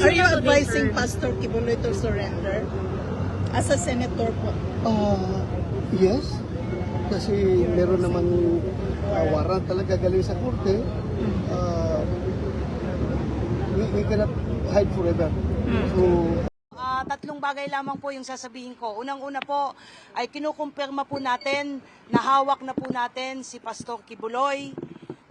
Are you advising Pastor Kibuloy to surrender as a senator po? Yes, kasi meron naman warrant talaga galing sa korte. We cannot hide forever. So, Tatlong bagay lamang po yung sasabihin ko. Unang-una po ay kinukumpirma po natin na hawak na po natin si Pastor Kibuloy,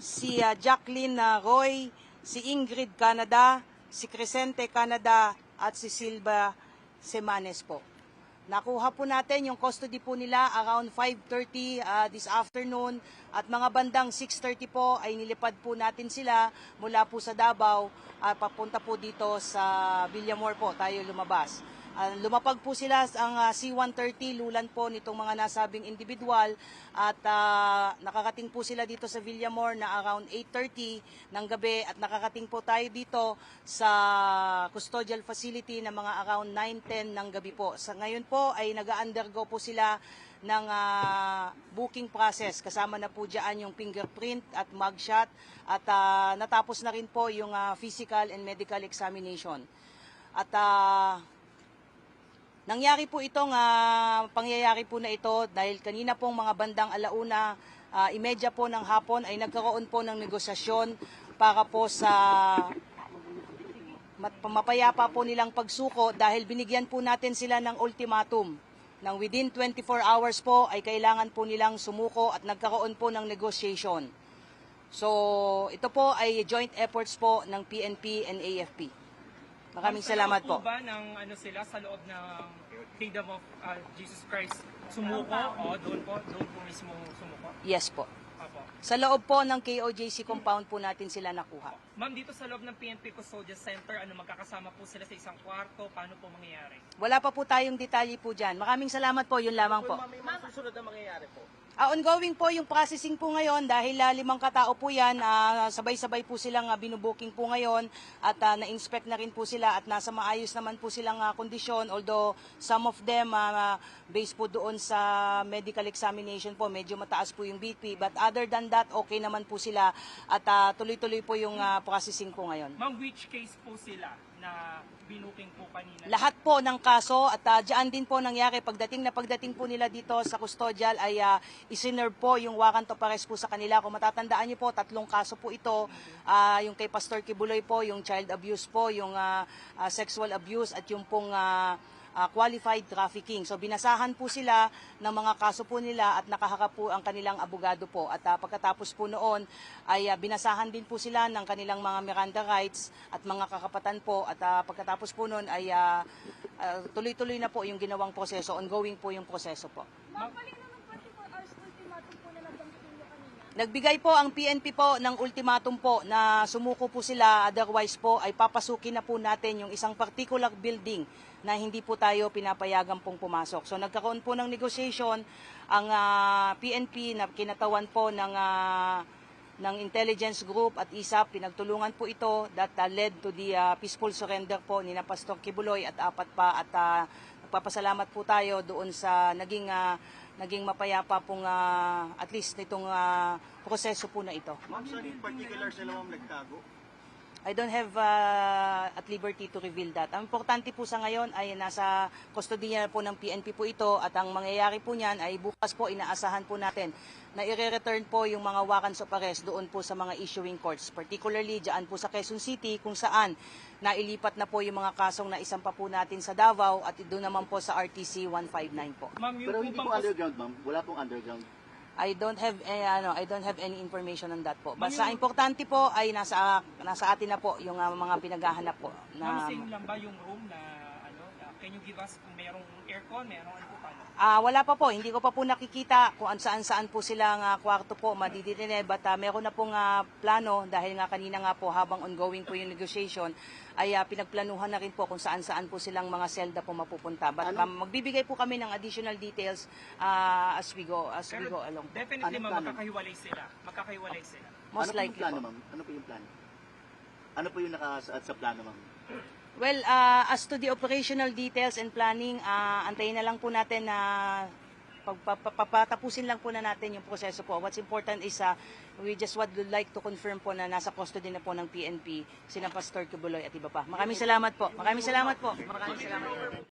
si Jacqueline Roy, si Ingrid Canada, si Crescente Canada at si Silva Semanes po. Nakuha po natin yung custody po nila around 5:30 this afternoon at mga bandang 6:30 po ay nilipad po natin sila mula po sa Davao papunta po dito sa Villamor po tayo lumabas. Lumapag po sila ang C-130 lulan po nitong mga nasabing individual at nakakating po sila dito sa Villamor na around 8:30 ng gabi at nakakating po tayo dito sa custodial facility na mga around 9:10 ng gabi po. Sa ngayon po ay nag-undergo po sila ng booking process. Kasama na po dyan yung fingerprint at mugshot at natapos na rin po yung physical and medical examination. At nangyari po itong pangyayari po na ito dahil kanina pong mga bandang 1:30 po ng hapon ay nagkaroon po ng negosasyon para po sa mapayapa po nilang pagsuko dahil binigyan po natin sila ng ultimatum. Nang within 24 hours po ay kailangan po nilang sumuko at nagkaroon po ng negotiation. So ito po ay joint efforts po ng PNP and AFP. Maraming salamat po. Ba ng sila sa loob ng Kingdom of Jesus Christ sumuko o doon po mismo sumuko? Yes po. Apo. Sa loob po ng KOJC compound po natin sila nakuha. Ma'am, dito sa loob ng PNP Custodial Center, magkakasama po sila sa isang kwarto? Paano po mangyayari? Wala pa po tayong detalye po dyan. Maraming salamat po, yun lamang po. May mga susunod na mangyayari po. Ongoing po yung processing po ngayon dahil 5 katao po yan, sabay-sabay po silang binubuking po ngayon at na-inspect na rin po sila at nasa maayos naman po silang kondisyon, although some of them based po doon sa medical examination po, medyo mataas po yung BP, but other than that, okay naman po sila at tuloy-tuloy po yung processing po ngayon. Ma'am, which case po sila na binuking po kanina? Lahat po ng kaso at diyan din po nangyari pagdating po nila dito sa custodial ay isinerve po yung warrant of arrest po sa kanila. Kung matatandaan niyo po, 3 kaso po ito. Yung kay Pastor Kibuloy po, yung child abuse po, yung sexual abuse at yung pong qualified trafficking. So binasahan po sila ng mga kaso po nila at nakaharap po ang kanilang abogado po. At pagkatapos po noon ay binasahan din po sila ng kanilang mga Miranda rights at mga kakapatan po. At pagkatapos po noon ay tuloy-tuloy na po yung ginawang proseso. Ongoing po yung proseso po. Nagbigay po ang PNP po ng ultimatum po na sumuko po sila, otherwise po ay papasukin na po natin yung isang particular building na hindi po tayo pinapayagan pong pumasok. So nagkaroon po ng negotiation ang PNP na kinatawan po ng intelligence group at ISAP, pinagtulungan po ito that led to the peaceful surrender po ni na Pastor Kibuloy at 4 pa at nagpapasalamat po tayo doon sa naging mapayapa pong at least nitong proseso po na ito. Ma'am, saan in particular sila ma'am nagtago? I don't have at liberty to reveal that. Ang importante po sa ngayon ay nasa kustodiya po ng PNP po ito at ang mangyayari po niyan ay bukas po inaasahan po natin na i-return po yung mga warrants of arrest doon po sa mga issuing courts. Particularly dyan po sa Quezon City kung saan nailipat na po yung mga kasong na isampa po natin sa Davao at doon naman po sa RTC 159 po. Ma'am, yung Pero hindi po underground ma'am. Wala pong underground. I don't have any information on that po. Basta importante po ay nasa atin na po yung mga pinaghahanap po. Ma'am, same lang ba yung room na can you give us kung merong aircon, merong ano po paano? Wala pa po, hindi ko pa po nakikita kung saan po silang kwarto po madiditine, but meron na pong plano dahil nga kanina nga po habang ongoing po yung negotiation ay pinagplanuhan na rin po kung saan po silang mga selda po mapupunta. But magbibigay po kami ng additional details as we go along. Definitely Ano ma'am, plano? magkakahiwalay sila. Most Ano po yung likely plano po. ma'am? Ano po yung plano? Ano po yung nakasaad sa plano ma'am? Well, as to the operational details and planning, antayin na lang po natin na Papatapusin lang po na natin yung proseso po. What's important is we just would like to confirm po na nasa custody na po ng PNP sina Pastor Kibuloy at iba pa. Maraming salamat po. Maraming salamat po. Maraming salamat po.